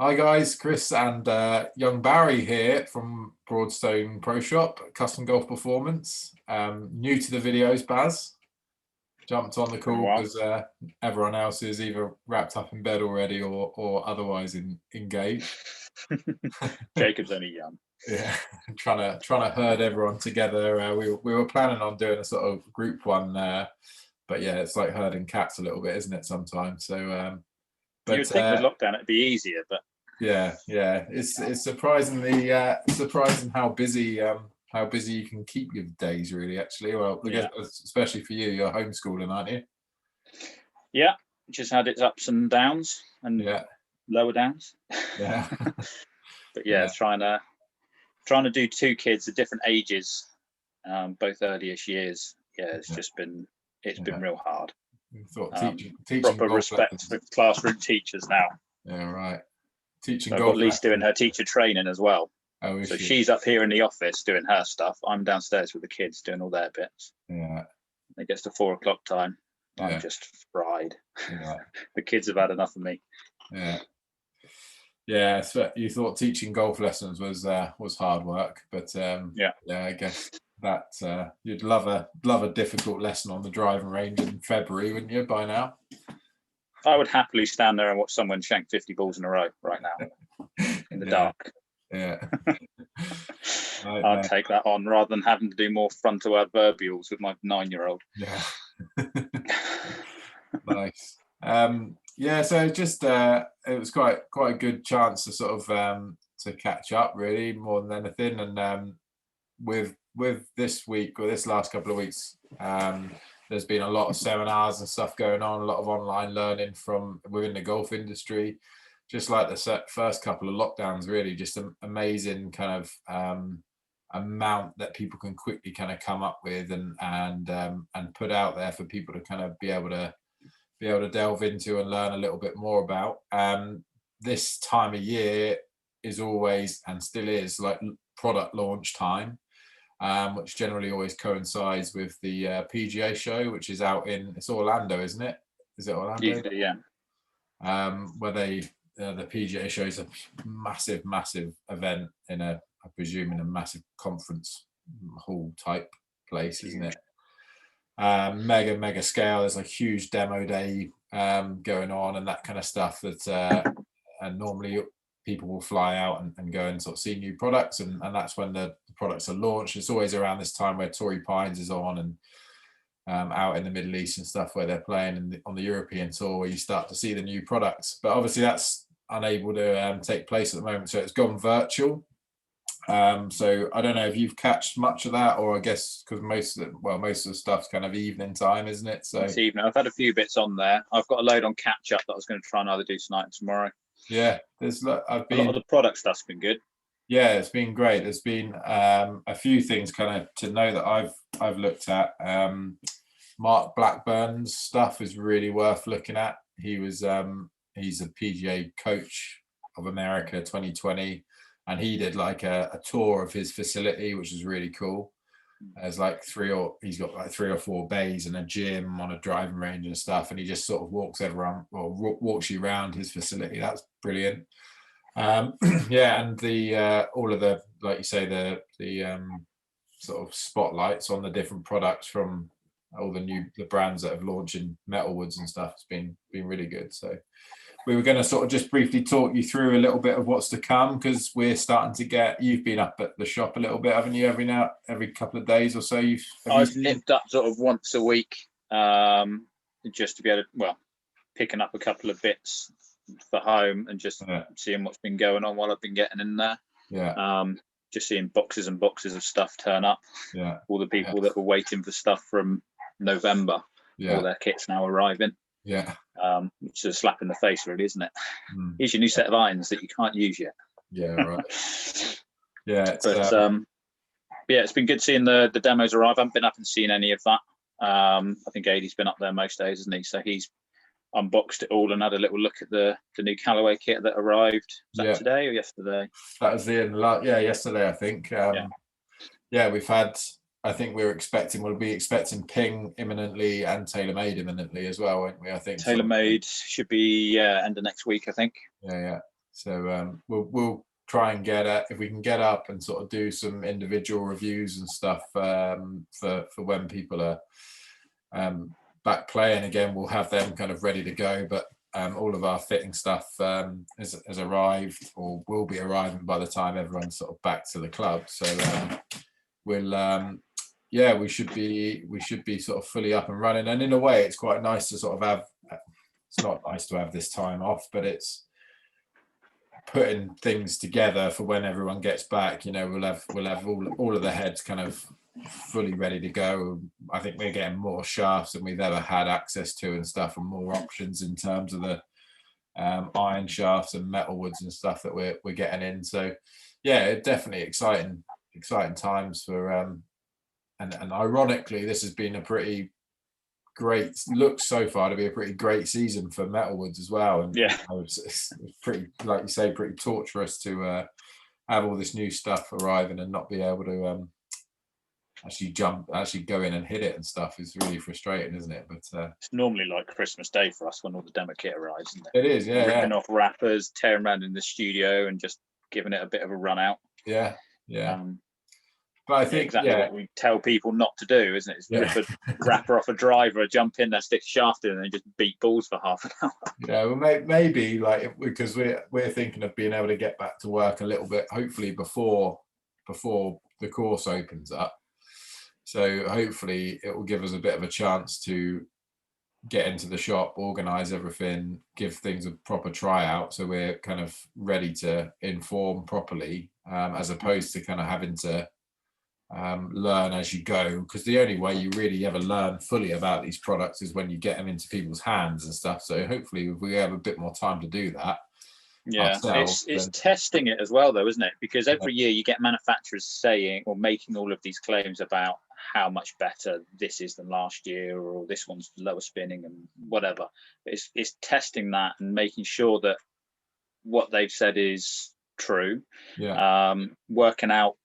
Hi guys, Chris and young Barry here from Broadstone Pro Shop, Custom Golf Performance. New to the videos, Baz. Jumped on the Been a call while. because everyone else is either wrapped up in bed already or otherwise engaged. Jacob's only young. Yeah, trying to herd everyone together. We were planning on doing a sort of group one, but yeah, it's like herding cats a little bit, isn't it? Sometimes. So, You but would think with lockdown it'd be easier, but yeah, it's surprisingly surprising how busy you can keep your days really. Actually, well, I guess yeah, especially for you, you're homeschooling, aren't you? yeah, just had its ups and downs and Yeah, lower downs. yeah, But yeah, yeah, trying to do two kids at different ages, both early-ish years. Yeah, yeah, it's been yeah. real hard. You thought Um, teaching Proper golf respect for lessons. classroom teachers now. Yeah, right. Teaching So I've got golf Lise doing lessons. her teacher training as well. Oh, is So she? she's up here in the office doing her stuff. I'm downstairs with the kids doing all their bits. Yeah, It gets to 4 o'clock time. I'm yeah, just fried. yeah, The kids have had enough of me. yeah. Yeah, so you thought teaching golf lessons was hard work, but Yeah, yeah, I guess that you'd love a difficult lesson on the driving range in February, wouldn't you? By now, I would happily stand there and watch someone shank 50 balls in a row right now in the yeah, dark. yeah. I'd Nightmare. take that on rather than having to do more frontal adverbials with my 9-year-old. Yeah, nice. Yeah, so just it was quite a good chance to sort of to catch up, really, more than anything, and with this week or this last couple of weeks, there's been a lot of seminars and stuff going on, a lot of online learning from within the golf industry. Just like the first couple of lockdowns, really, just an amazing kind of amount that people can quickly kind of come up with and put out there for people to kind of be able to delve into and learn a little bit more about. This time of year is always and still is like product launch time, which generally always coincides with the PGA show, which is out in it's Orlando, isn't it? Is it Orlando? Usually, yeah. Where the PGA show is a massive event in I presume in a massive conference hall type place, isn't Huge. it? Mega scale. There's like huge demo day going on and that kind of stuff that and normally people will fly out and go and sort of see new products, and that's when the products are launched. It's always around this time where Torrey Pines is on and out in the Middle East and stuff where they're playing on the European tour, where you start to see the new products. But obviously that's unable to take place at the moment, so it's gone virtual. So I don't know if you've catched much of that, or I guess because most of the stuff's kind of evening time, isn't it? So This evening, I've had a few bits on there. I've got a load on catch up that I was going to try and either do tonight and tomorrow. yeah, A lot of the product stuff's been good. yeah, it's been great. There's been a few things kind of to know that I've looked at. Mark Blackburn's stuff is really worth looking at. He's a PGA coach of America 2020, and he did like a tour of his facility, which is really cool. There's like he's got like 3 or 4 bays and a gym on a driving range and stuff, and he just sort of walks you around his facility. That's brilliant. Yeah, and the all of the, like you say, the sort of spotlights on the different products from all the brands that have launched in metalwoods and stuff. It's been really good. So we were going to sort of just briefly talk you through a little bit of what's to come, because we're starting to you've been up at the shop a little bit, haven't you? Every couple of days or so I've nipped up sort of once a week, just to be able to, picking up a couple of bits for home and just seeing what's been going on while I've been getting in there. Yeah. Just seeing boxes and boxes of stuff turn up. Yeah. All the people that were waiting for stuff from November, all their kits now arriving. Yeah. Which is a slap in the face, really, isn't it? Here's your new set of irons that you can't use yet. Yeah, right. Yeah, it's been good seeing the demos arrive. I haven't been up and seen any of that. I think Aidy's been up there most days, hasn't he? So he's unboxed it all and had a little look at the new Callaway kit that arrived. Was that today or yesterday? That was yesterday, I think. We've had, I think we'll be expecting Ping imminently and TaylorMade imminently as well, won't we? I think TaylorMade should be end of next week, I think. Yeah. So we'll try and if we can get up and sort of do some individual reviews and stuff for when people are back playing again. We'll have them kind of ready to go, but all of our fitting stuff has arrived or will be arriving by the time everyone's sort of back to the club. So we should be sort of fully up and running. And in a way, it's quite nice to sort of have. It's not nice to have this time off, but it's putting things together for when everyone gets back. We'll have all of the heads kind of fully ready to go. I think we're getting more shafts than we've ever had access to and stuff, and more options in terms of the iron shafts and metal woods and stuff that we're getting in. So yeah, definitely exciting times for and ironically, this has been a pretty great looks so far to be a pretty great season for metalwoods as well. And it's pretty, like you say, pretty torturous to have all this new stuff arriving and not be able to actually go in and hit it and stuff. Is really frustrating, isn't it? But it's normally like Christmas Day for us when all the demo kit arrives, isn't it? It is, yeah. Ripping off wrappers, tearing around in the studio and just giving it a bit of a run out. Yeah. But I think exactly what we tell people not to do, isn't it? Is rip a wrapper off a driver, jump in there, stick a shaft in, and then just beat balls for half an hour. Yeah, well, maybe like because we're thinking of being able to get back to work a little bit, hopefully before the course opens up. So hopefully it will give us a bit of a chance to get into the shop, organize everything, give things a proper tryout, so we're kind of ready to inform properly, as opposed to kind of having to learn as you go, because the only way you really ever learn fully about these products is when you get them into people's hands and stuff. So hopefully if we have a bit more time to do that. It's testing it as well though, isn't it? Because every year you get manufacturers saying or making all of these claims about how much better this is than last year, or this one's lower spinning and whatever. It's testing that and making sure that what they've said is true. Working out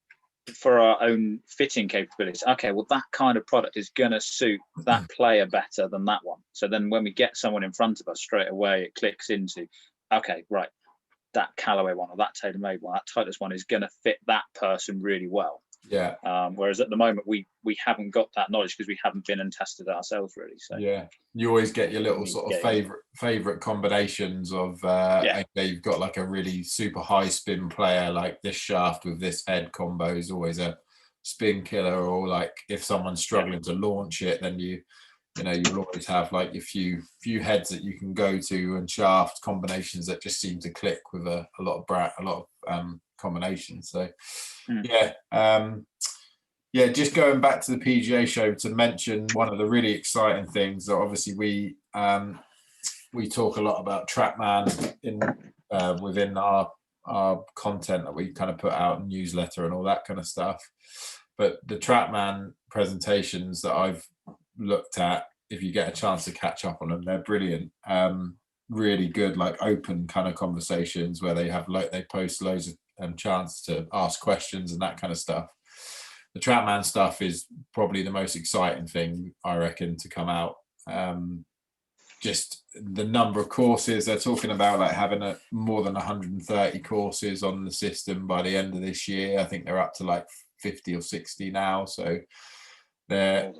for our own fitting capabilities. Okay, well, that kind of product is going to suit that player better than that one. So then when we get someone in front of us, straight away it clicks into, okay, right, that Callaway one or that TaylorMade one, that Titleist one is going to fit that person really well. Yeah. Whereas at the moment we haven't got that knowledge because we haven't been and tested it ourselves really. So yeah, you always get your little sort of favorite combinations of okay, you've got like a really super high spin player, like this shaft with this head combo is always a spin killer, or like if someone's struggling to launch it, then you'll always have like your few heads that you can go to and shaft combinations that just seem to click with a lot of combinations. So just going back to the PGA show to mention one of the really exciting things that obviously we talk a lot about TrackMan in within our content that we kind of put out in newsletter and all that kind of stuff. But the TrackMan presentations that I've looked at, if you get a chance to catch up on them, they're brilliant. Really good, like open kind of conversations where they post loads of chance to ask questions and that kind of stuff. The TrackMan stuff is probably the most exciting thing, I reckon, to come out. Just the number of courses they're talking about, like having more than 130 courses on the system by the end of this year. I think they're up to like 50 or 60 now. So they're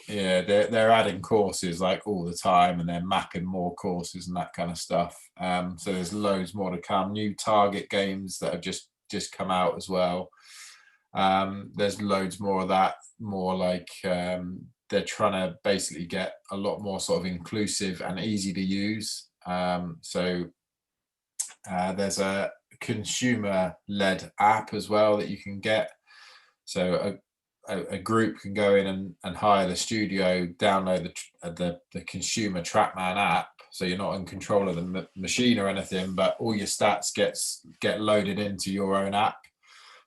adding courses like all the time, and they're mapping more courses and that kind of stuff. So there's loads more to come. New target games that have just come out as well. There's loads more of that, more like they're trying to basically get a lot more sort of inclusive and easy to use. So there's a consumer-led app as well that you can get. So a group can go in and hire the studio, download the consumer TrackMan app, so you're not in control of the machine or anything, but all your stats get loaded into your own app,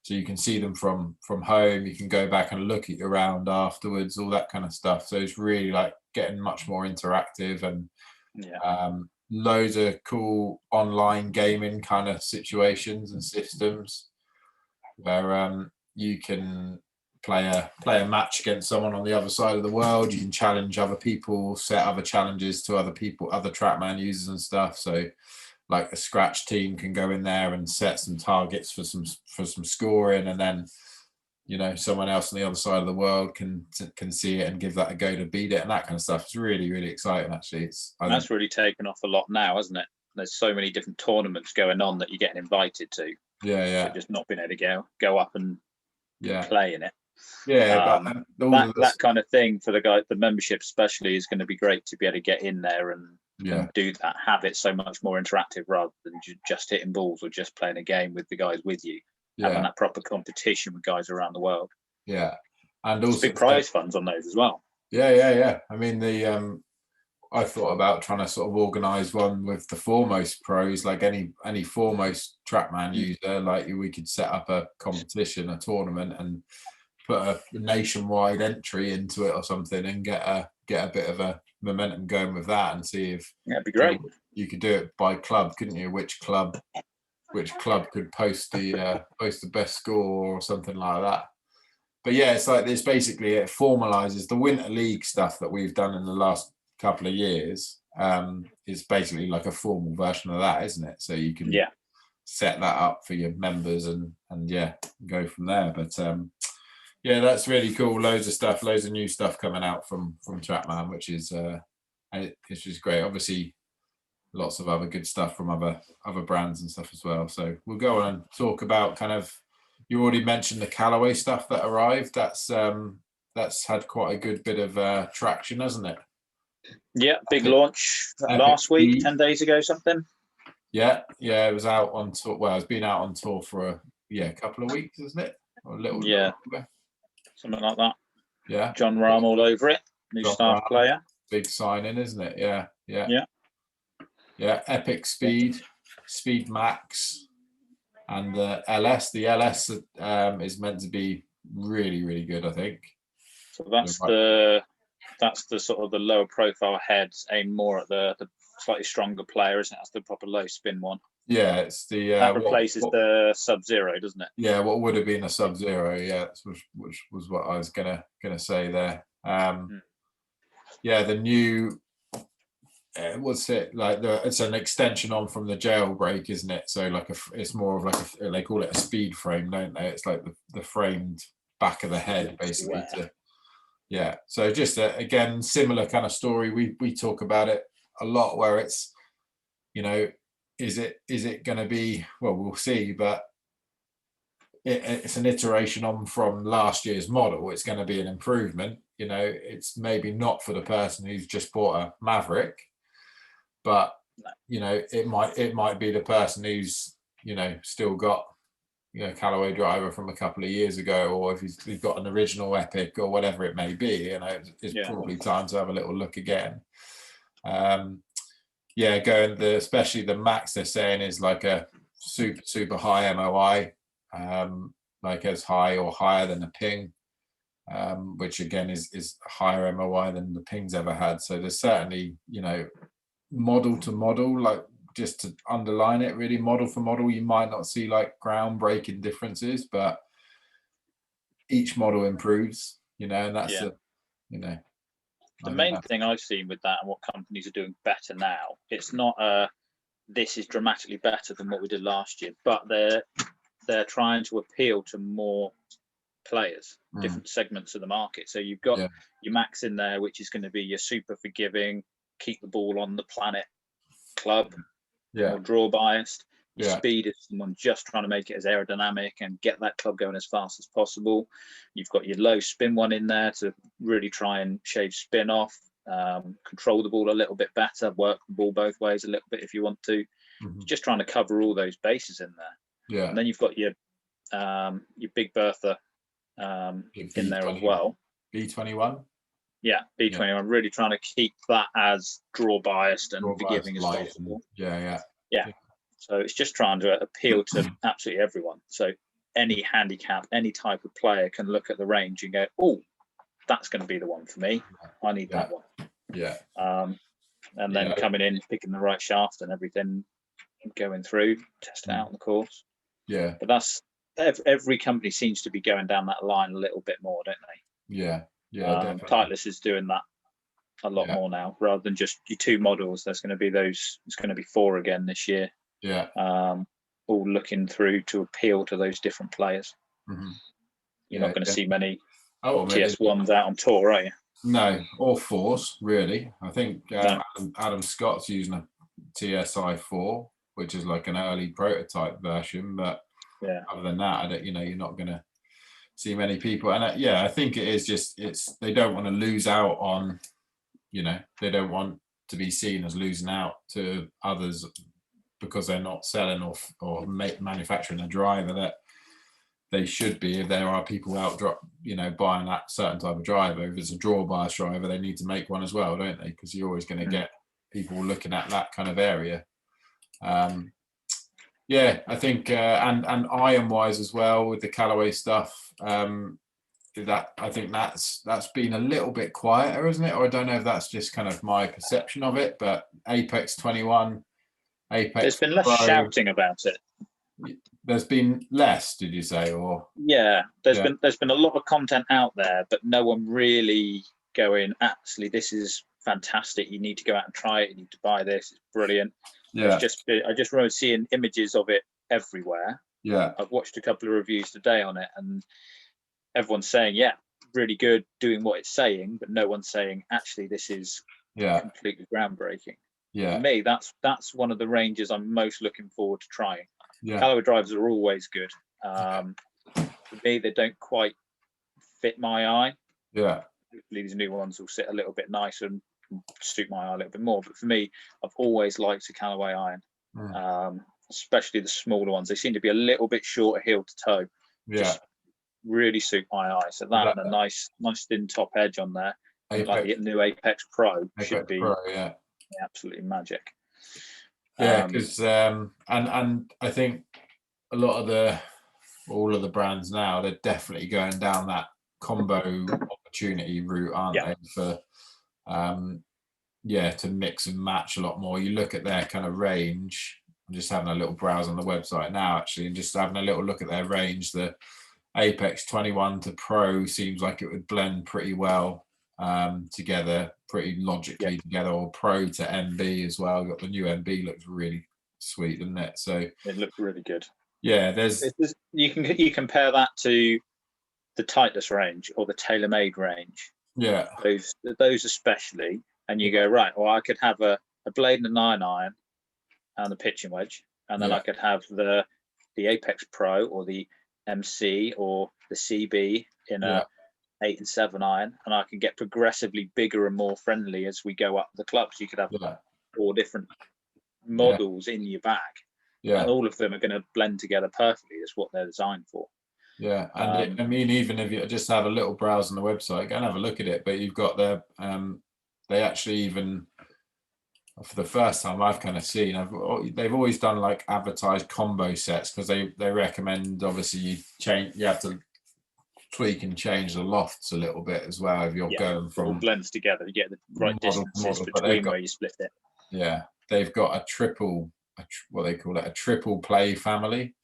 so you can see them from home. You can go back and look at your round afterwards, all that kind of stuff. So it's really like getting much more interactive, and loads of cool online gaming kind of situations and systems where you can play a match against someone on the other side of the world. You can challenge other people, set other challenges to other people, other TrackMan users and stuff. So like a scratch team can go in there and set some targets for some scoring, and then someone else on the other side of the world can see it and give that a go to beat it, and that kind of stuff. It's really, really exciting, actually. That's really taken off a lot now, hasn't it? There's so many different tournaments going on that you're getting invited to. Yeah. So just not being able to go up and play in it. Yeah, that kind of thing for the membership especially is going to be great to be able to get in there and do that, have it so much more interactive rather than just hitting balls or just playing a game with the guys with you. Having that proper competition with guys around the world. Yeah, and also big prize funds on those as well. Yeah. I mean, I thought about trying to sort of organise one with the foremost pros, like any foremost TrackMan user. Like we could set up a competition, a tournament, and put a nationwide entry into it or something, and get a bit of a momentum going with that, and see if it'd be great. You could do it by club, couldn't you? Which club could post the best score or something like that. But yeah, it's like this. Basically, it formalizes the Winter League stuff that we've done in the last couple of years. Is basically like a formal version of that, isn't it? So you can set that up for your members and go from there. But that's really cool. Loads of new stuff coming out from TrackMan, which is great. Obviously, lots of other good stuff from other brands and stuff as well. So we'll go on and talk about kind of, you already mentioned the Callaway stuff that arrived. That's had quite a good bit of traction, hasn't it? Yeah, big launch last week, 10 days ago, something. Yeah, it was out on tour. Well, it's been out on tour for a couple of weeks, isn't it? Or a little something like that. Yeah, John Rahm all over it. New staff player. Big signing, isn't it? Yeah. Epic Speed Max, and the LS. The LS is meant to be really, really good, I think. So that's the sort of the lower profile heads, aimed more at the slightly stronger player, isn't it? That's the proper low spin one. Yeah, it's the that replaces the Sub-Zero, doesn't it? Yeah, what would have been a Sub-Zero, which was what I was gonna say there. The new what's it like? It's an extension on from the Jailbreak, isn't it? So it's more of like they call it a speed frame, don't they? It's like the framed back of the head, basically. So just again, similar kind of story. We talk about it a lot, where it's, is it going to be, well, we'll see, but it's an iteration on from last year's model. It's going to be an improvement. It's maybe not for the person who's just bought a Maverick, but it might be the person who's still got Callaway driver from a couple of years ago, or if he's got an original Epic or whatever it may be. It's probably time to have a little look again. Especially the Max, they're saying, is like a super high MOI, like as high or higher than a Ping, which again is higher MOI than the Ping's ever had. So there's certainly, model to model, like, just to underline it, really, model for model, you might not see like groundbreaking differences, but each model improves, and that's the main thing I've seen with that, and what companies are doing better now. It's not this is dramatically better than what we did last year, but they're trying to appeal to more players, different segments of the market. So you've got your Max in there, which is going to be your super forgiving, keep the ball on the planet club, more draw biased. Your speed is someone just trying to make it as aerodynamic and get that club going as fast as possible. You've got your low spin one in there to really try and shave spin off, control the ball a little bit better, work the ball both ways a little bit if you want to. Just trying to cover all those bases in there. And then you've got your Big Bertha in there as well. B21. Yeah, B21. Really trying to keep that as draw biased and forgiving as possible. Yeah. So it's just trying to appeal to absolutely everyone. So any handicap, any type of player can look at the range and go, oh, that's going to be the one for me. I need that one. And then coming in, picking the right shaft and everything, going through, testing out on the course. But that's every company seems to be going down that line a little bit more, don't they? Definitely. Titleist is doing that a lot more now, rather than just your two models. There's going to be it's going to be 4 again this year. Yeah. All looking through to appeal to those different players. Mm-hmm. You're not going to see many TS1s out on tour, are you? No, or 4s, really. I think No. Adam Scott's using a TSI 4, which is like an early prototype version. But other than that, you're not going to see many people. And I think it is just, they don't want to lose out on, they don't want to be seen as losing out to others because they're not selling or manufacturing a driver that they should be. If there are people out buying that certain type of driver, if it's a draw bias driver, they need to make one as well, don't they? Because you're always going to get people looking at that kind of area. I think and iron wise as well with the Callaway stuff, that I think that's been a little bit quieter, isn't it? Or I don't know if that's just kind of my perception of it, but Apex 21, Apex there's been less Pro, shouting about it. There's been less, did you say? Or there's been a lot of content out there, but no one really going, actually, this is fantastic, you need to go out and try it, you need to buy this, it's brilliant. I just remember seeing images of it everywhere. I've watched a couple of reviews today on it, and everyone's saying, really good, doing what it's saying, but no one's saying, actually, this is completely groundbreaking. For me, that's one of the ranges I'm most looking forward to trying. Callaway drivers are always good. For me, they don't quite fit my eye. Hopefully these new ones will sit a little bit nicer and suit my eye a little bit more. But for me, I've always liked a Callaway iron, especially the smaller ones. They seem to be a little bit shorter heel to toe. Just really suit my eye. So that and a nice thin top edge on there, like the new Apex Pro should be absolutely magic. Because and I think all of the brands now, they're definitely going down that combo opportunity route, aren't they? For to mix and match a lot more. You look at their kind of range. I'm just having a little browse on the website now, actually, and just having a little look at their range. The Apex 21 to Pro seems like it would blend pretty well together, pretty logically together, or Pro to MB as well. Got the new MB, looks really sweet, doesn't it? So it looks really good. You can compare that to the Titleist range or the TaylorMade range. Those especially, and you go, right, well, I could have a blade and a 9 iron and the pitching wedge, and then I could have the Apex Pro or the MC or the CB in a 8 and 7 iron, and I can get progressively bigger and more friendly as we go up the clubs. You could have 4 different models in your bag, and all of them are going to blend together perfectly. That's what they're designed for. And I mean, even if you just have a little browse on the website, go and have a look at it. But you've got their they actually, even for the first time I've kind of seen, they've always done like advertised combo sets, because they recommend, obviously, you have to tweak and change the lofts a little bit as well if you're going from. It all blends together. You get the right distances between where you split it. They've got a triple, what they call it, a triple play family,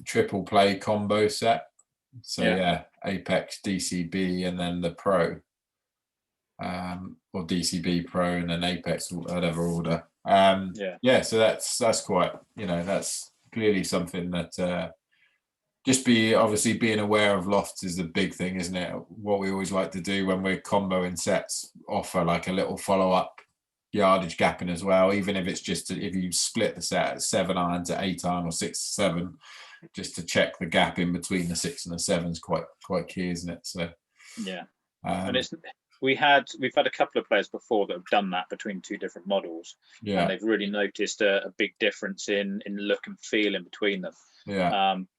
triple play combo set. So Apex, DCB, and then the Pro, or DCB Pro and then Apex, whatever order. So that's quite, that's clearly something that just obviously being aware of lofts is the big thing, isn't it? What we always like to do when we're comboing sets, offer like a little follow-up yardage gapping as well, even if it's just if you split the set at 7 iron to 8 iron or 6 to 7, just to check the gap in between the 6 and the 7 is quite key, isn't it? So and we've had a couple of players before that have done that between 2 different models, and they've really noticed a big difference in look and feel in between them.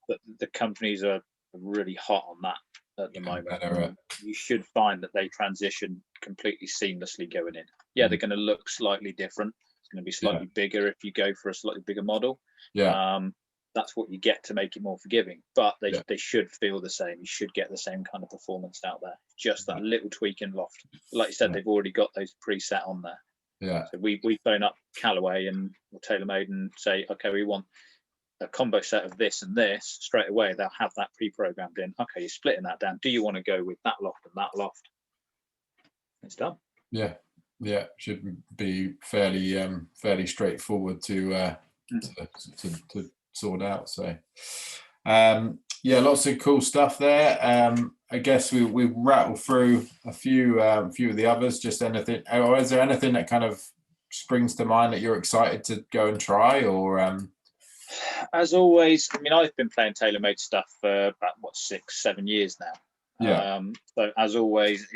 But the companies are really hot on that at the moment. You should find that they transition completely seamlessly going in. They're going to look slightly different. It's going to be slightly bigger if you go for a slightly bigger model. That's what you get to make it more forgiving, but they should feel the same. You should get the same kind of performance out there. Just that little tweak in loft. Like you said, they've already got those preset on there. So we phone up Callaway or TaylorMade and say, okay, we want a combo set of this and this. Straight away they'll have that pre-programmed in. Okay, you're splitting that down. Do you want to go with that loft and that loft? It's done. Yeah, should be fairly straightforward to sort out. So yeah, lots of cool stuff there. I guess we rattle through a few of the others. Just anything, or is there anything that kind of springs to mind that you're excited to go and try? Or as always, I mean, I've been playing TaylorMade stuff for about 6-7 years now. Yeah. So as always,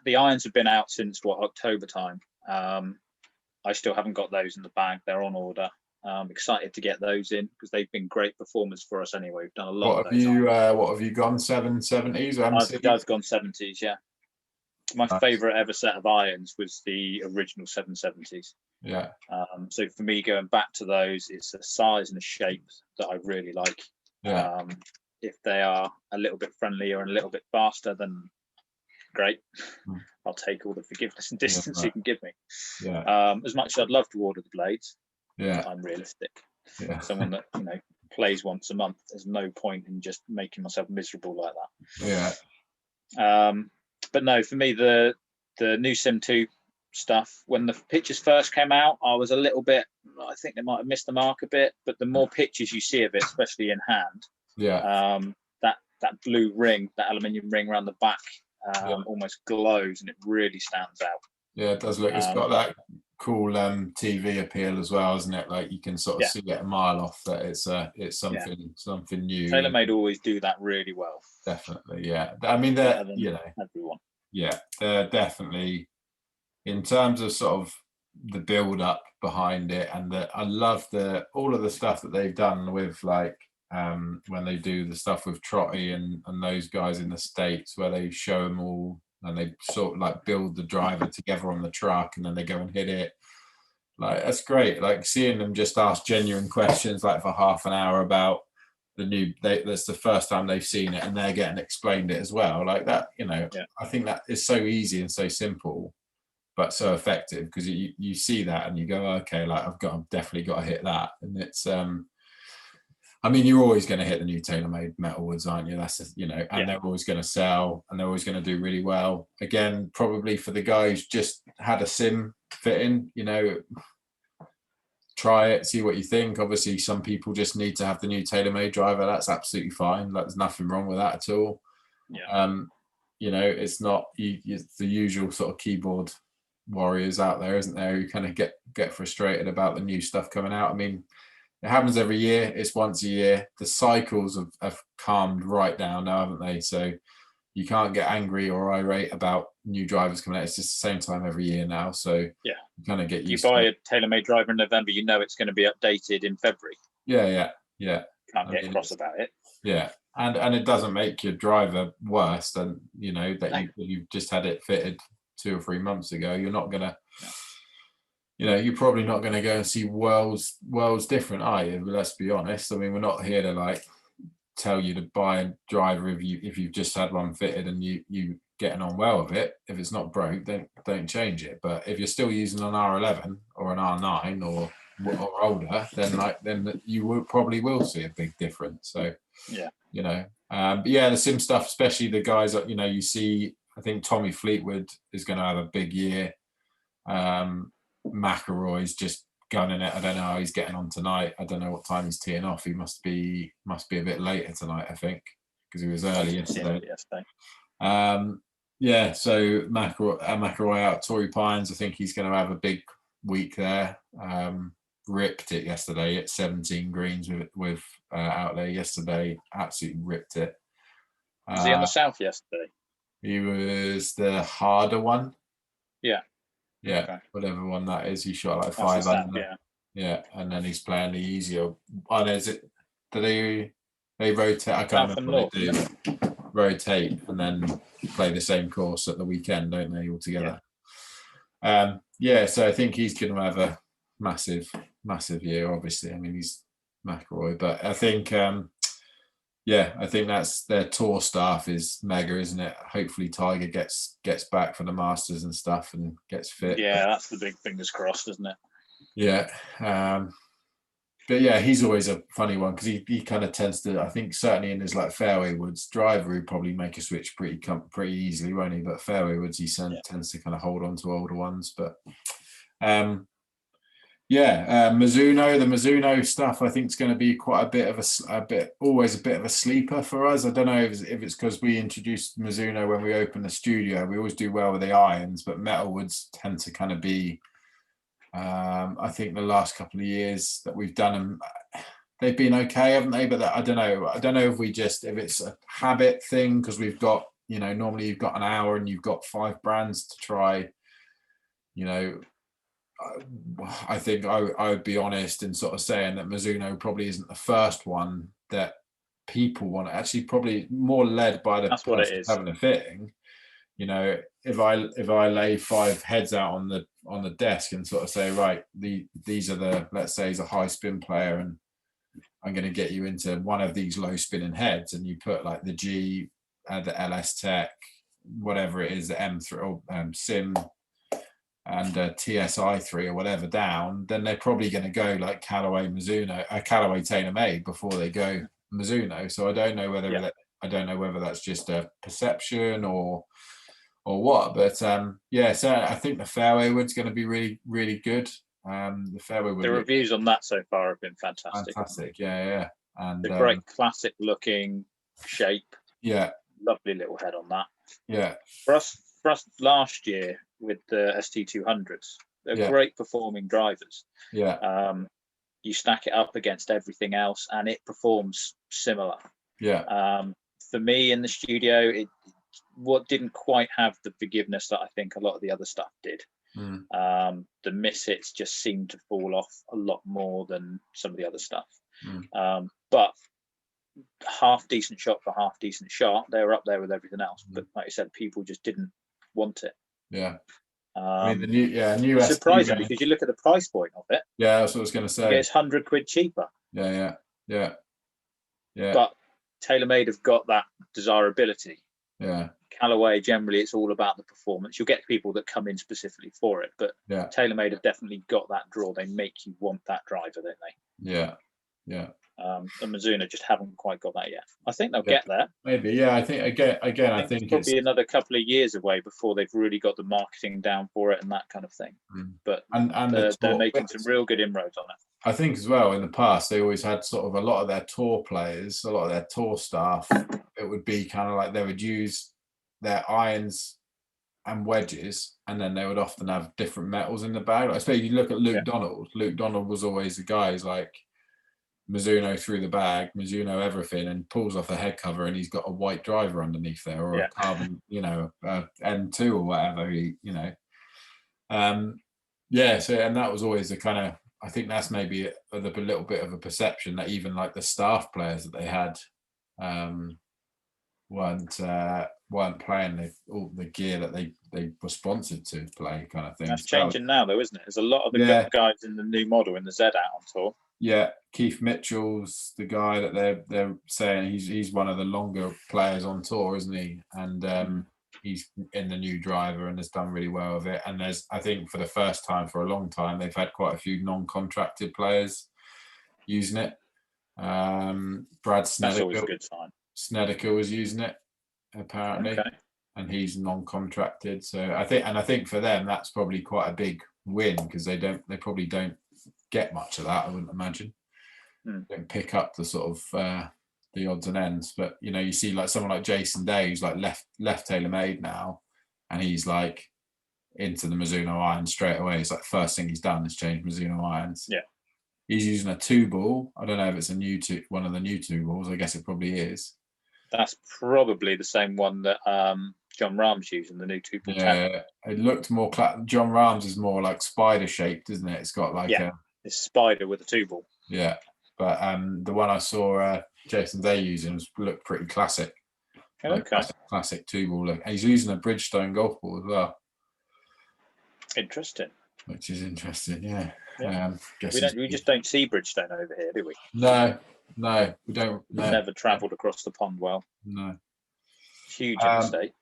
the irons have been out since October time. I still haven't got those in the bag. They're on order. I'm excited to get those in because they've been great performers for us anyway. We've done a lot what of have those. what have you gone, 770s or MCs? I've gone 70s, yeah. My favourite ever set of irons was the original 770s. Yeah. So for me, going back to those, it's a size and a shape that I really like. Yeah. If they are a little bit friendlier and a little bit faster, then great. I'll take all the forgiveness and distance you can give me. Yeah. As much as I'd love to order the blades, yeah, I'm realistic. Yeah. Someone that plays once a month, there's no point in just making myself miserable like Yeah. that. But no, for me, the new Sim 2 stuff, when the pictures first came out, I was a little bit, I think they might have missed the mark a bit, but the more pictures you see of it, especially in hand, Yeah. That blue ring, that aluminium ring around the back, almost glows, and it really stands out. Yeah, it does look. It's got that cool TV appeal as well, isn't it? Like you can sort of see it a mile off that it's something new. TaylorMade always do that really well. Definitely, yeah. I mean, they're everyone. Yeah, they're definitely, in terms of sort of the build up behind it, and I love all of the stuff that they've done with like when they do the stuff with Trotty and those guys in the States, where they show them all and they sort of like build the driver together on the truck and then they go and hit it. Like that's great. Like seeing them just ask genuine questions like for half an hour about the new, that's the first time they've seen it and they're getting explained it as well. Like that, I think that is so easy and so simple, but so effective, because you see that and you go, okay, like I've definitely got to hit that. And it's I mean, you're always going to hit the new TaylorMade metalwoods, aren't you? That's just, and they're always going to sell and they're always going to do really well. Again, probably for the guy who's just had a sim fitting, try it, see what you think. Obviously, some people just need to have the new TaylorMade driver. That's absolutely fine. Like, there's nothing wrong with that at all. Yeah. It's not it's the usual sort of keyboard warriors out there, isn't there? Who kind of get frustrated about the new stuff coming out. I mean, it happens every year. It's once a year. The cycles have calmed right down now, haven't they? So you can't get angry or irate about new drivers coming out. It's just the same time every year now. So you kind of get used to it. You buy a TaylorMade driver in November, it's going to be updated in February. Yeah. Can't get cross about it. Yeah. And it doesn't make your driver worse than, that you've just had it fitted 2 or 3 months ago. You're not going to... you're probably not going to go and see worlds different, are you? But let's be honest. I mean, we're not here to like tell you to buy a driver if you've just had one fitted and you getting on well with it. If it's not broke, then don't change it. But if you're still using an R11 or an R9 or older, then you probably will see a big difference. So but the sim stuff, especially the guys that you see. I think Tommy Fleetwood is going to have a big year. McElroy's just gunning it. I don't know how he's getting on tonight. I don't know what time he's teeing off. He must be a bit later tonight, I think, because he was early yesterday. So McElroy out. Torrey Pines, I think he's going to have a big week there. Ripped it yesterday at 17 greens with out there yesterday. Absolutely ripped it. Was he on the south yesterday? He was the harder one. Yeah, okay. Whatever one that is, he shot like 5 under. Yeah, and then he's playing the easier. Oh, is it? Do they rotate? I can't remember what they do. Rotate and then play the same course at the weekend, don't they? All together. So I think he's going to have a massive year. Obviously, I mean he's McElroy, but I think I think that's their tour staff is mega, isn't it? Hopefully Tiger gets back for the Masters and stuff and gets fit. Yeah, that's the big fingers crossed, isn't it? Yeah. but yeah, he's always a funny one because he kind of tends to, I think certainly in his like fairway woods driver, he'd probably make a switch pretty easily, won't he? But fairway woods, he tends to kind of hold on to older ones. But Mizuno, the Mizuno stuff, I think is going to be quite always a bit of a sleeper for us. I don't know if it's because we introduced Mizuno when we opened the studio. We always do well with the irons, but metalwoods tend to kind of be. I think the last couple of years that we've done them, they've been okay, haven't they? But I don't know. I don't know if it's a habit thing because we've got, normally you've got an hour and you've got 5 brands to try. I think I would be honest in sort of saying that Mizuno probably isn't the first one that people want. Actually, probably more led by the person having a fitting. If I lay 5 heads out on the desk and sort of say, right, these are let's say he's a high spin player and I'm going to get you into one of these low spinning heads, and you put like the G, the LS Tech, whatever it is, the M3 or Sim and TSI3 or whatever down, then they're probably going to go like Callaway Mizuno, Callaway TaylorMade before they go Mizuno. So I don't know whether that's just a perception or what, but so I think the fairway wood's going to be really, really good. The fairway wood. The reviews on that so far have been fantastic. Fantastic, yeah. And the great classic looking shape. Yeah. Lovely little head on that. Yeah. For us last year with the ST200s, they're great performing drivers. Yeah. You stack it up against everything else, and it performs similar. Yeah. For me in the studio, what didn't quite have the forgiveness that I think a lot of the other stuff did. The mishits just seemed to fall off a lot more than some of the other stuff. But half decent shot for half decent shot, they were up there with everything else. But like you said, people just didn't want it. Yeah. I mean, the new it's surprising because you look at the price point of it. Yeah, that's what I was going to say. It's £100 cheaper. Yeah. But TaylorMade have got that desirability. Yeah. Callaway, generally, it's all about the performance. You'll get people that come in specifically for it, but TaylorMade have definitely got that draw. They make you want that driver, don't they? Yeah. And Mizuno just haven't quite got that yet. I think they'll get there. Maybe, yeah. I think I think it's probably another couple of years away before they've really got the marketing down for it and that kind of thing. But they're making some real good inroads on it. I think as well, in the past, they always had sort of a lot of their tour players, a lot of their tour staff. It would be kind of like they would use their irons and wedges, and then they would often have different metals in the bag. I suppose you look at Luke Donald. Luke Donald was always the guy who's like Mizuno through the bag, Mizuno everything, and pulls off the head cover, and he's got a white driver underneath there, or a carbon, N2 or whatever. So and that was always a kind of. I think that's maybe a little bit of a perception that even like the staff players that they had weren't playing all the gear that they were sponsored to play, kind of thing. That's changing now, though, isn't it? There's a lot of the guys in the new model in the Z out on tour. Yeah, Keith Mitchell's the guy that they're saying he's one of the longer players on tour, isn't he? And he's in the new driver and has done really well with it. And I think for the first time for a long time, they've had quite a few non-contracted players using it. Brad Snedeker, that's always a good sign. Snedeker was using it apparently, and he's non-contracted. So I think for them that's probably quite a big win because they probably don't get much of that. I wouldn't imagine. Don't pick up the sort of the odds and ends, but you see like someone like Jason Day who's like left TaylorMade now, and he's like into the Mizuno irons straight away. It's like first thing he's done is change Mizuno irons. Yeah, he's using a 2-ball. I don't know if it's one of the new 2-balls. I guess it probably is. That's probably the same one that John Rahm's using, the new 2-ball. Yeah, it looked more. John Rahm's is more like spider shaped, isn't it? It's got like it's spider with a 2-ball. Yeah, but the one I saw Jason Day using looked pretty classic. Classic 2-ball look. And he's using a Bridgestone golf ball as well. Interesting. Which is interesting, yeah. We just don't see Bridgestone over here, do we? No, we don't. No. We've never travelled across the pond well. No. Huge interstate.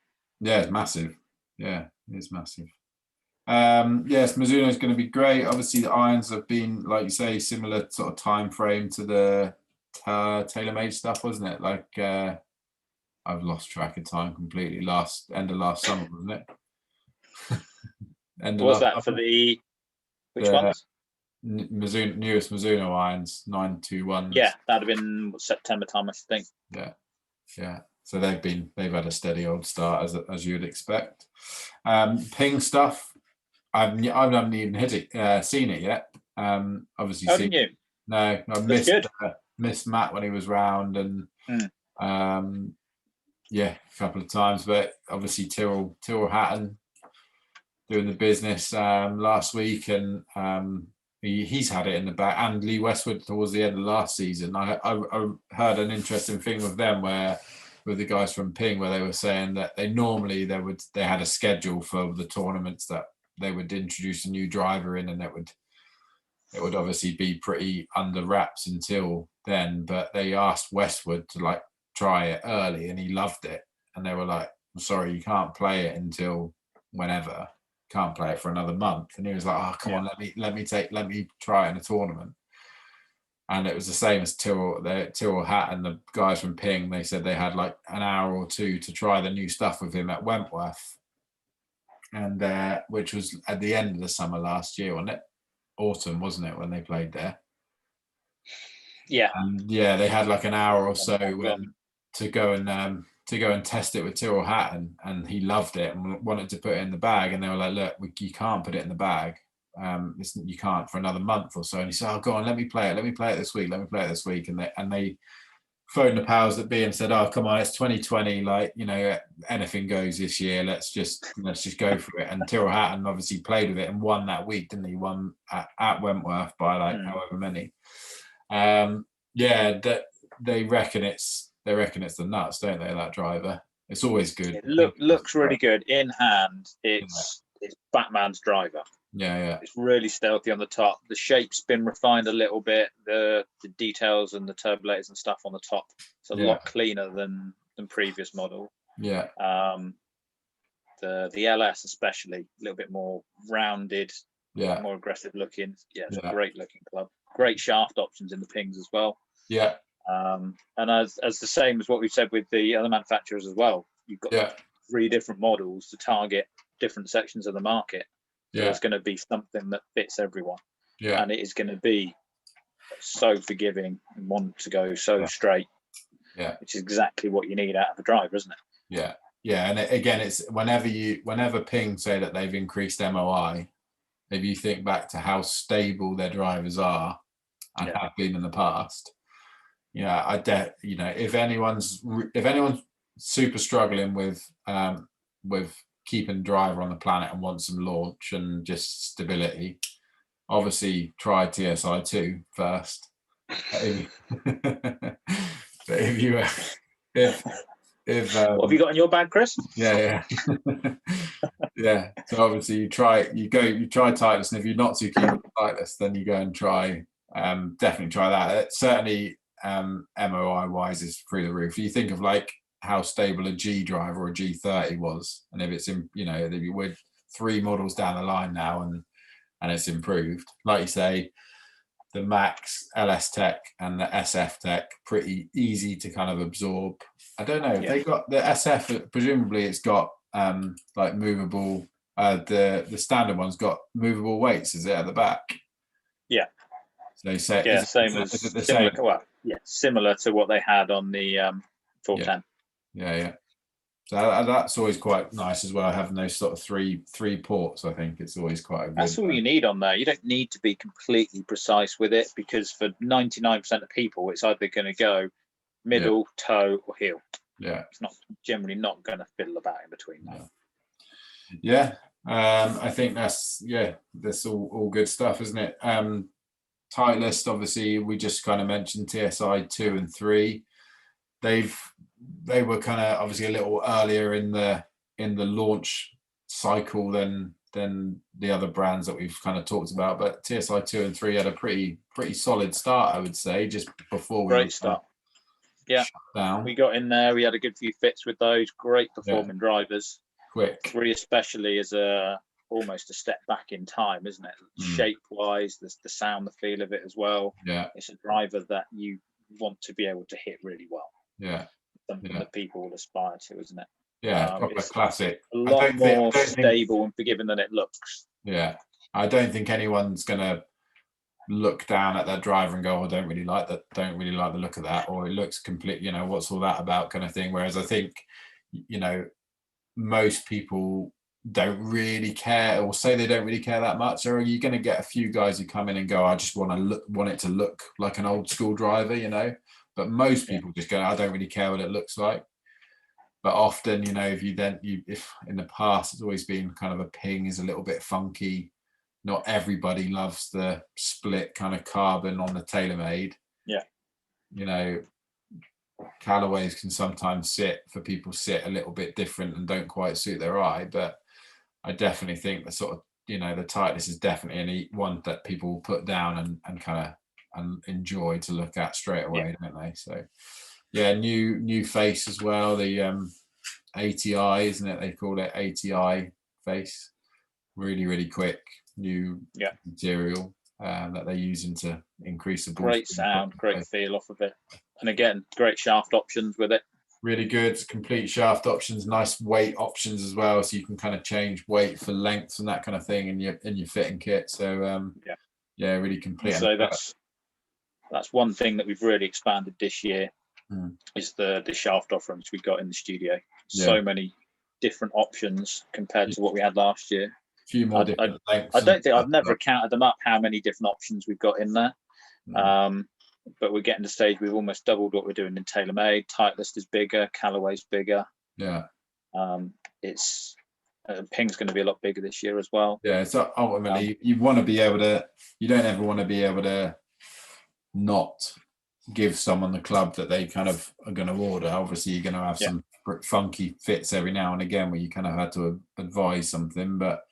Yeah, it's massive. Yeah, it is massive. Yes, Mizuno is going to be great. Obviously, the irons have been, like you say, similar sort of time frame to the TaylorMade stuff, wasn't it? Like I've lost track of time completely. End of last summer, wasn't it? End of Was last that for summer. which The ones? Mizuno, newest Mizuno irons, 921s. Yeah, that'd have been September time, I think. Yeah, yeah. So they've had a steady old start as you'd expect. Ping stuff. I haven't even seen it yet. Obviously, Oh, didn't you? no, I That's good. missed Matt when he was round, and yeah, a couple of times. But obviously, Tyrrell Hatton doing the business last week, and he's had it in the back. And Lee Westwood towards the end of last season. I heard an interesting thing with them with the guys from Ping, where they were saying that they had a schedule for the tournaments that they would introduce a new driver in, and it would obviously be pretty under wraps until then. But they asked Westwood to like try it early, and he loved it. And they were like, "I'm sorry, you can't play it until whenever. Can't play it for another month." And he was like, "Oh, come on, let me try it in a tournament." And it was the same as Tyrrell Hat and the guys from Ping. They said they had like an hour or two to try the new stuff with him at Wentworth, and which was at the end of the summer last year, wasn't it? Autumn, wasn't it, when they played there? Yeah. And yeah, they had like an hour or so to go and test it with Tyrrell Hatton, and he loved it and wanted to put it in the bag. And they were like, "Look, you can't put it in the bag. You can't for another month or so." And he said, "Oh, go on, let me play it. Let me play it this week. Let me play it this week." And they phoned the powers that be and said, "Oh, come on, it's 2020. Like, anything goes this year. Let's just go for it." And Tyrrell Hatton obviously played with it and won that week, didn't he? Won at Wentworth by like however many. Yeah, that they reckon it's the nuts, don't they? That driver, it's always good. It looks really good in hand. It's Batman's driver. Yeah. It's really stealthy on the top. The shape's been refined a little bit. The details and the turbulators and stuff on the top. It's a lot cleaner than previous model. Yeah. The LS especially a little bit more rounded. Yeah. More aggressive looking. Yeah, it's a great looking club. Great shaft options in the Pings as well. Yeah. And as the same as what we've said with the other manufacturers as well, you've got 3 different models to target different sections of the market. So there's going to be something that fits everyone. Yeah. And it is going to be so forgiving and want to go so straight. Yeah. Which is exactly what you need out of a driver, isn't it? Yeah. Yeah. And again, it's whenever Ping say that they've increased MOI, if you think back to how stable their drivers are and have been in the past, if anyone's super struggling with keeping driver on the planet and want some launch and just stability, obviously try TSI 2 first. But what have you got in your bag, Chris? Yeah. Yeah. So obviously you try Titleist, and if you're not too keen on Titleist, then you go and try definitely try that. It certainly MOI wise is through the roof. You think of like how stable a G driver or a G30 was, and if it's we're 3 models down the line now and it's improved, like you say, the Max LS Tech and the SF Tech pretty easy to kind of absorb. I don't know if they got the SF, presumably it's got like movable, the standard one's got movable weights, is it, at the back? Yeah. So say similar to what they had on the 410. Yeah. So that's always quite nice as well, having those sort of three ports. I think it's always quite a good. That's all you need on there. You don't need to be completely precise with it, because for 99% of people, it's either going to go middle, toe, or heel. Yeah. It's not generally not going to fiddle about in between that. Yeah. I think that's all good stuff, isn't it? Titleist, obviously, we just kind of mentioned TSI 2 and 3. They were kind of obviously a little earlier in the launch cycle than the other brands that we've kind of talked about, but TSI 2 and 3 had a pretty solid start, I would say, just before great start. Yeah, down. We got in there. We had a good few fits with those. Great performing drivers. Quick. 3 especially is a almost a step back in time, isn't it? Shape wise, the sound, the feel of it as well. Yeah, it's a driver that you want to be able to hit really well. Yeah, something that people will aspire to, isn't it? Yeah, proper It's classic. a lot more don't stable and forgiving than it looks. Yeah, I don't think anyone's gonna look down at that driver and go, "I don't really like that. Don't really like the look of that," or "It looks complete. You know, what's all that about?" kind of thing. Whereas I think, most people don't really care, or say they don't really care that much. Or are you going to get a few guys who come in and go, "I just want it to look like an old school driver," But most people just go, "I don't really care what it looks like." But often, if in the past it's always been kind of a ping is a little bit funky. Not everybody loves the split kind of carbon on the TaylorMade. Yeah. Callaways can sometimes sit a little bit different and don't quite suit their eye. But I definitely think the sort of, the Titleist is definitely one that people will put down and kind of and enjoy to look at straight away, don't they? So yeah, new face as well. The ATI, isn't it? They call it ATI face. Really, really quick new material that they're using to increase the ball. Great sound, great feel off of it, and again, great shaft options with it. Really good, complete shaft options, nice weight options as well, so you can kind of change weight for lengths and that kind of thing in your fitting kit. So really complete. So that's one thing that we've really expanded this year is the shaft offerings we got in the studio. So many different options compared to what we had last year. Few more different lengths. I don't think I've never counted them up how many different options we've got in there. But we're getting to the stage we've almost doubled what we're doing in TaylorMade. Titleist is bigger, Callaway's bigger. Yeah. It's Ping's going to be a lot bigger this year as well. Yeah, so ultimately you want to be able to. You don't ever want to be able to not give someone the club that they kind of are going to order. Obviously, you're going to have some funky fits every now and again where you kind of had to advise something, but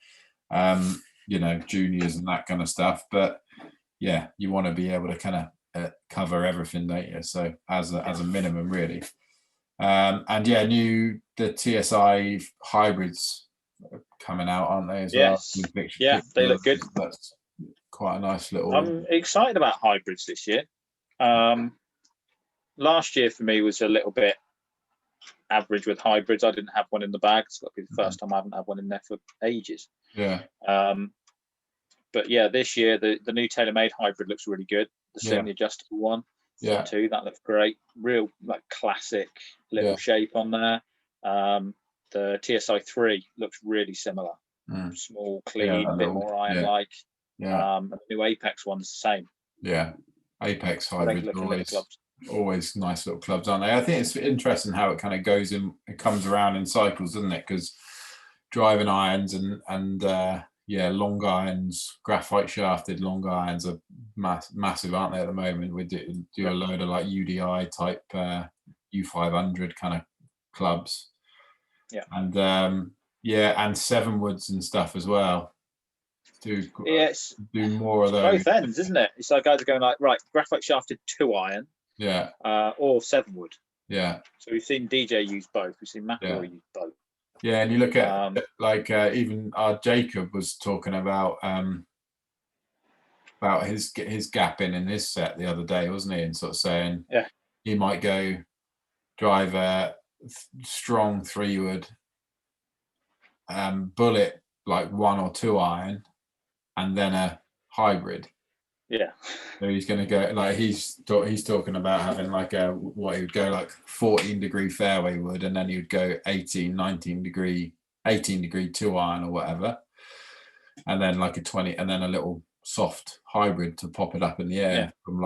juniors and that kind of stuff. But yeah, you want to be able to kind of cover everything, don't you? So as a minimum, really. The TSI hybrids are coming out, aren't they? As well. Yeah, they look good. That's quite a nice little. I'm excited about hybrids this year. Last year for me was a little bit average with hybrids. I didn't have one in the bag. It's got to be the first time I haven't had one in there for ages. Yeah. But yeah, this year the new TaylorMade hybrid looks really good. The semi-adjustable one. Yeah. Too. That looks great. Real classic little shape on there. The TSI 3 looks really similar. Small, clean, a bit more iron-like. Yeah. And the new Apex one's the same. Yeah. Apex hybrids always nice little clubs, aren't they? I think it's interesting how it kind of goes in, it comes around in cycles, doesn't it? Because driving irons and long irons, graphite shafted long irons are massive, aren't they, at the moment? We do a load of like UDI type U500 kind of clubs. Yeah. And and 7 woods and stuff as well. Do more of those. Both ends, isn't it? It's like guys are going like, right, graphite shafted 2 iron. Yeah. Or 7 wood. Yeah. So we've seen DJ use both. We've seen McElroy use both. Yeah, and you look at even Jacob was talking about his gapping in his set the other day, wasn't he? And sort of saying he might go drive a strong 3 wood, bullet like 1 or 2 iron, and then a hybrid. Yeah. So he's going to go like he's talking about having like he would go like 14 degree fairway wood, and then he would go 18 degree 2 iron or whatever, and then like a 20, and then a little soft hybrid to pop it up in the air from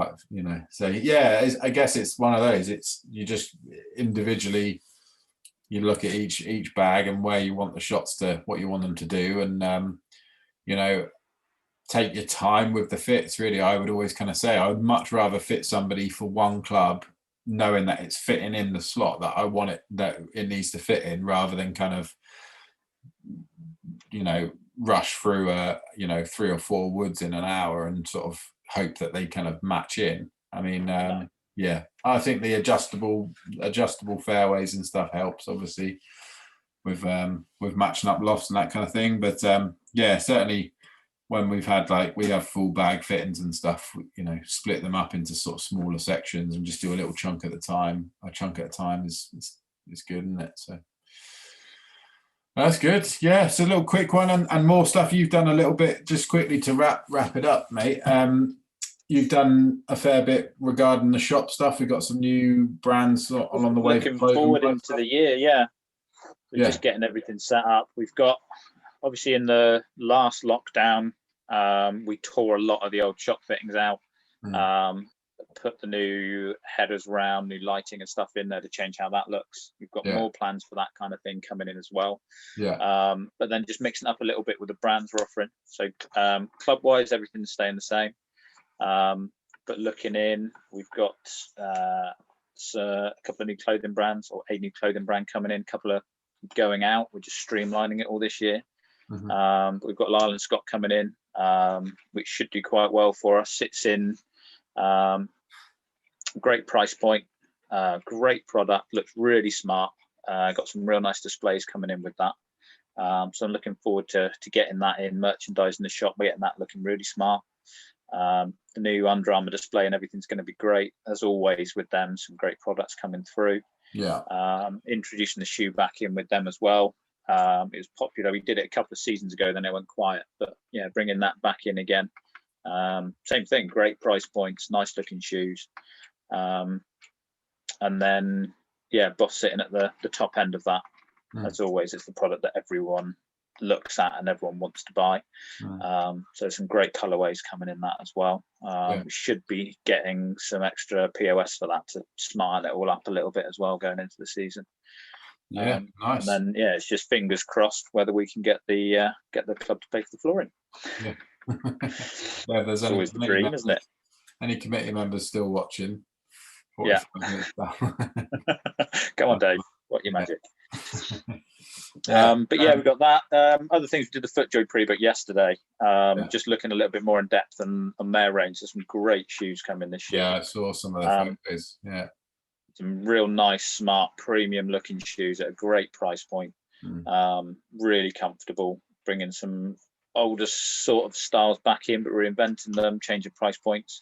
So I guess it's one of those. It's you just individually you look at each bag and where you want the shots to, what you want them to do, and take your time with the fits. Really, I would always kind of say I would much rather fit somebody for one club knowing that it's fitting in the slot that I want it, that it needs to fit in, rather than kind of rush through 3 or 4 woods in an hour and sort of hope that they kind of match in. I mean, I think the adjustable fairways and stuff helps, obviously, with matching up lofts and that kind of thing. But yeah, certainly when we've had we have full bag fittings and stuff, split them up into sort of smaller sections and just do a little chunk at a time. A chunk at a time is good, isn't it? So that's good. Yeah, it's a little quick one, and more stuff you've done a little bit. Just quickly to wrap it up, mate. You've done a fair bit regarding the shop stuff. We've got some new brands along the way. Looking forward into the year, yeah. We're just getting everything set up. We've got, obviously, in the last lockdown, we tore a lot of the old shop fittings out. Put the new headers round, new lighting and stuff in there to change how that looks. We've got more plans for that kind of thing coming in as well. But then just mixing up a little bit with the brands we're offering. So club wise, everything's staying the same. But looking in, we've got a couple of new clothing brands, or a new clothing brand coming in, a couple of going out. We're just streamlining it all this year. But we've got Lyle and Scott coming in, which should do quite well for us. Sits in great price point, great product, looks really smart. Got some real nice displays coming in with that. So I'm looking forward to getting that in, merchandising the shop, getting that looking really smart. The new Under Armour display and everything's going to be great, as always with them. Some great products coming through. Introducing the shoe back in with them as well. It was popular. We did it a couple of seasons ago, then it went quiet. But yeah, bringing that back in again. Same thing, great price points, nice looking shoes. And then Boss sitting at the top end of that. As always, it's the product that everyone looks at and everyone wants to buy. So some great colorways coming in that as well. We should be getting some extra POS for that to smart it all up a little bit as well going into the season. Nice. And then it's just fingers crossed whether we can get the club to pay for the flooring. If there's it's always the dream, isn't it? Any committee members still watching? Come on, Dave. What your magic? But we've got that. Other things, we did the FootJoy pre-book yesterday. Just looking a little bit more in depth on their range. There's some great shoes coming this year. I saw some of the photos. Some real nice, smart, premium looking shoes at a great price point. Really comfortable, bringing some older sort of styles back in, but reinventing them, changing price points.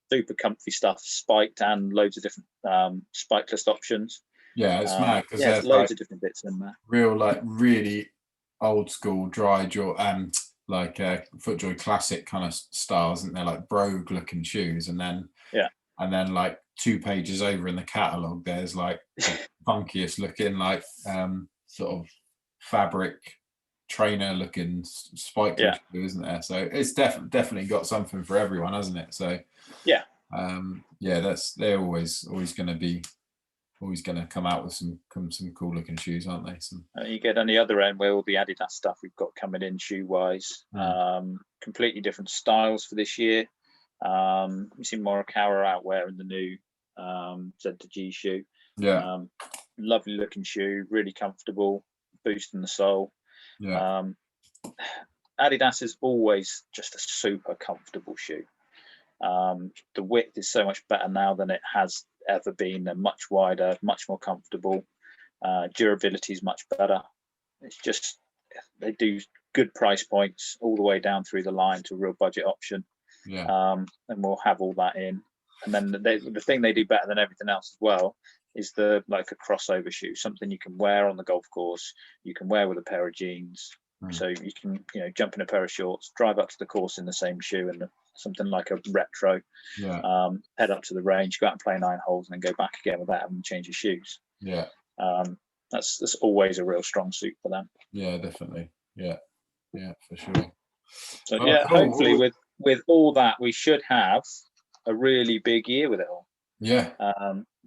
Super comfy stuff, spiked, and loads of different spikeless options. It's mad because there's loads of different bits in there. Real really old school dry jaw FootJoy classic kind of styles, and they're like brogue looking shoes, and then like 2 pages over in the catalogue there's like the funkiest looking sort of fabric trainer looking spike shoe, isn't there? So it's definitely got something for everyone, hasn't it? So they're always going to come out with some cool looking shoes, aren't they? You get on the other end where all the Adidas stuff we've got coming in shoe wise, completely different styles for this year. You see Morikawa out wearing the new Z2G shoe. Lovely looking shoe, really comfortable, boosting the sole. Adidas is always just a super comfortable shoe. The width is so much better now than it has ever been. They're much wider, much more comfortable. Durability is much better. It's just, they do good price points all the way down through the line to a real budget option. And we'll have all that in. And then the thing they do better than everything else as well is a crossover shoe, something you can wear on the golf course, you can wear with a pair of jeans. So you can jump in a pair of shorts, drive up to the course in the same shoe, and something like a retro, head up to the range, go out and play 9 holes, and then go back again without having to change your shoes. That's always a real strong suit for them. Definitely. For sure. So cool. Hopefully with all that, we should have a really big year with it all.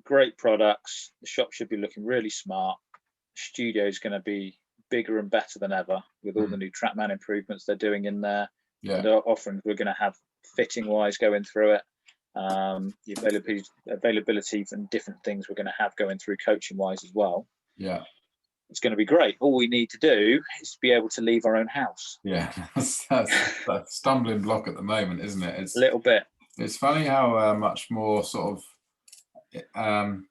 Great products. The shop should be looking really smart. Studio is going to be bigger and better than ever with all the new TrackMan improvements they're doing in there. The offerings we're going to have fitting wise going through it. The availability and different things we're going to have going through coaching wise as well. It's going to be great. All we need to do is be able to leave our own house. That's a stumbling block at the moment, isn't it? It's a little bit. It's funny how much more sort of I'm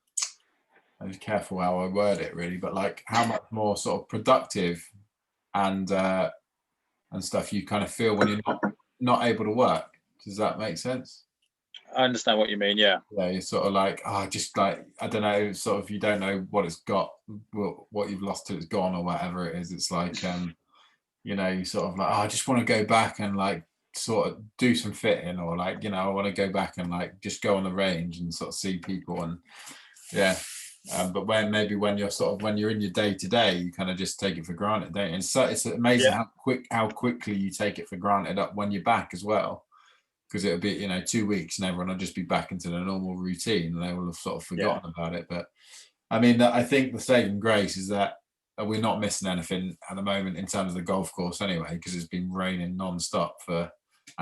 careful how I word it really, but how much more sort of productive and and stuff you kind of feel when you're not able to work. Does that make sense? I understand what you mean. Yeah. Yeah, you're sort of like, just like, I don't know, sort of, you don't know what it's got, what you've lost till it's gone or whatever it is. It's like, you sort of like, I just want to go back and like sort of do some fitting, or like, I want to go back and like just go on the range and sort of see people. And yeah. But when you're in your day to day, you kind of just take it for granted, don't you? And so it's amazing how quickly you take it for granted up when you're back as well. Because it'll be 2 weeks and everyone will just be back into the normal routine and they will have sort of forgotten about it. But I mean, I think the saving grace is that we're not missing anything at the moment in terms of the golf course anyway, because it's been raining non-stop and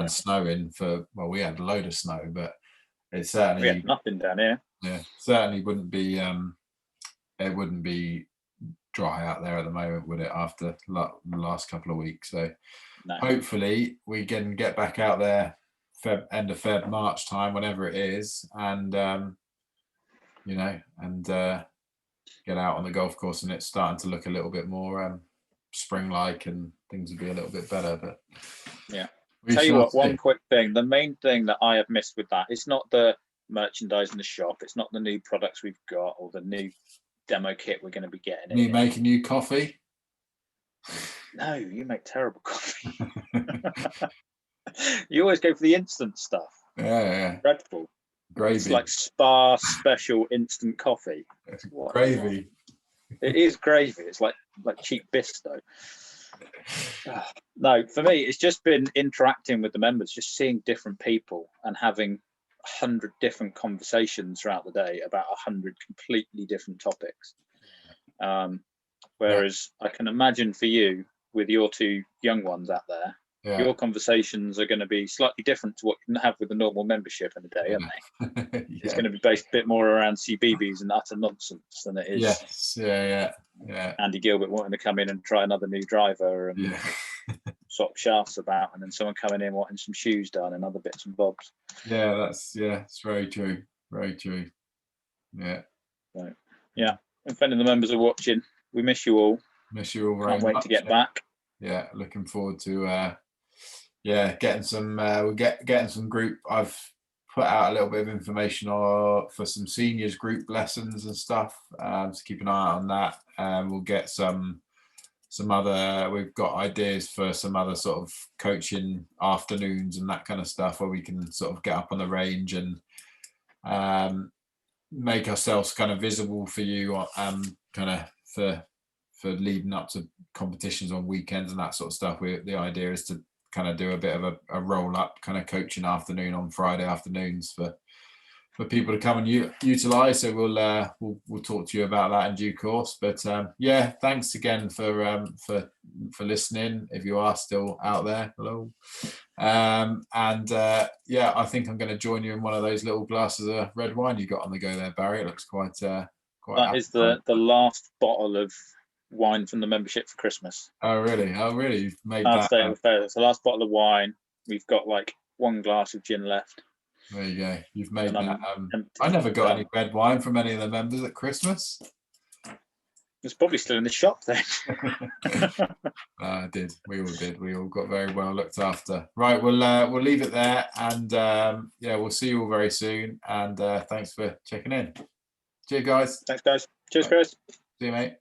snowing we had a load of snow, but it certainly, we had nothing down here. Yeah, certainly wouldn't be it wouldn't be dry out there at the moment, would it, after the last couple of weeks? So hopefully we can get back out there end of Feb, March time, whenever it is, and get out on the golf course, and it's starting to look a little bit more spring-like, and things will be a little bit better. But yeah, tell you what, one quick thing, the main thing that I have missed with that, it's not the merchandise in the shop, it's not the new products we've got or the new demo kit we're going to be getting. You making new coffee? No, you make terrible coffee. You always go for the instant stuff. Yeah. Dreadful. Gravy. It's like spa special instant coffee. Gravy. It is gravy. It's like cheap Bisto. No, for me, it's just been interacting with the members, just seeing different people and having 100 different conversations throughout the day about 100 completely different topics. Whereas I can imagine for you, with your two young ones out there, your conversations are going to be slightly different to what you can have with the normal membership in a day, aren't they? It's going to be based a bit more around CBBS and utter nonsense than it is. Yes, yeah. Andy Gilbert wanting to come in and try another new driver and swap shafts about, and then someone coming in wanting some shoes done and other bits and bobs. Yeah, it's very true. Very true. Yeah. So, yeah. If any of the members are watching, we miss you all. Miss you all very much. Can't wait to get back. Yeah, looking forward to getting some getting some group. I've put out a little bit of information for some seniors group lessons and stuff, so keep an eye on that. We'll get some other, we've got ideas for some other sort of coaching afternoons and that kind of stuff, where we can sort of get up on the range and make ourselves kind of visible for you, kind of for leading up to competitions on weekends and that sort of stuff. The idea is to kind of do a bit of a roll up kind of coaching afternoon on Friday afternoons for people to come and utilize. So we'll talk to you about that in due course. But thanks again for listening, if you are still out there. Hello. I think I'm going to join you in one of those little glasses of red wine you got on the go there, Barry. It looks quite that is the last bottle of wine from the membership for Christmas. Oh really? You've made that. It's the last bottle of wine. We've got like one glass of gin left. There you go. You've made that. I never got any red wine from any of the members at Christmas. It's probably still in the shop then. I did. We all did. We all got very well looked after. Right, we'll leave it there, and we'll see you all very soon. And thanks for checking in. Cheers, guys. Thanks, guys. Cheers, Chris. See you, mate.